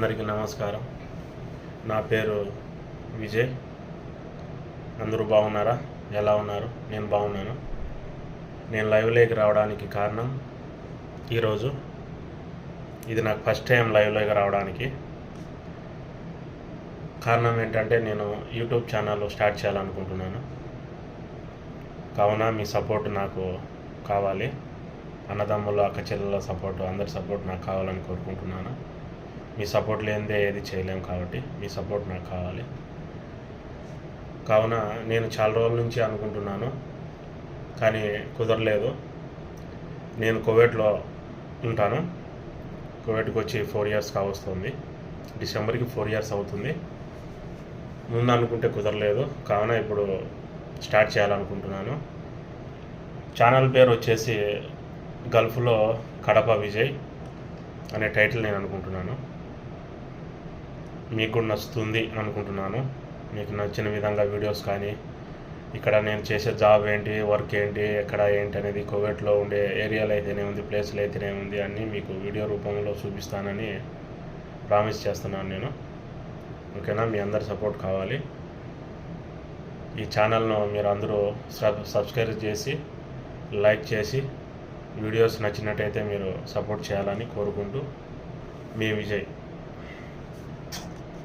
అందరికీ నమస్కారం. నా పేరు విజయ్. అందరూ బాగున్నారా? ఎలా ఉన్నారు? నేను బాగున్నాను. నేను లైవ్లోకి రావడానికి కారణం ఈరోజు ఇది నాకు ఫస్ట్ టైం లైవ్లోకి రావడానికి కారణం ఏంటంటే, నేను యూట్యూబ్ ఛానల్ స్టార్ట్ చేయాలనుకుంటున్నాను. కావున మీ సపోర్ట్ నాకు కావాలి. అన్నదమ్ముల అక్క చెల్లెల సపోర్ట్, అందరి సపోర్ట్ నాకు కావాలని కోరుకుంటున్నాను. మీ సపోర్ట్ లేనిదే ఏది చేయలేం కాబట్టి మీ సపోర్ట్ నాకు కావాలి. కావున నేను చాలా రోజుల నుంచి అనుకుంటున్నాను, కానీ కుదరలేదు. నేను కువైట్లో ఉంటాను. కువైట్కి వచ్చి 4 years కావస్తుంది. డిసెంబర్కి 4 years అవుతుంది. ముందు అనుకుంటే కుదరలేదు. కావున ఇప్పుడు స్టార్ట్ చేయాలనుకుంటున్నాను. ఛానల్ పేరు వచ్చేసి గల్ఫ్లో కడప విజయ్ అనే టైటిల్ నేను అనుకుంటున్నాను. మీకు కూడా నచ్చుతుంది అనుకుంటున్నాను. మీకు నచ్చిన విధంగా వీడియోస్ కానీ, ఇక్కడ నేను చేసే జాబ్ ఏంటి, వర్క్ ఏంటి, ఎక్కడ ఏంటి అనేది, కువైట్లో ఉండే ఏరియాలో అయితేనే ఉంది, ప్లేస్లో అయితేనే ఉంది, అన్నీ మీకు వీడియో రూపంలో చూపిస్తానని ప్రామిస్ చేస్తున్నాను నేను. ఓకేనా? మీ అందరి సపోర్ట్ కావాలి. ఈ ఛానల్ను మీరు అందరూ సబ్స్క్రైబ్ చేసి, లైక్ చేసి, వీడియోస్ నచ్చినట్టయితే మీరు సపోర్ట్ చేయాలని కోరుకుంటూ, మీ విజయ్.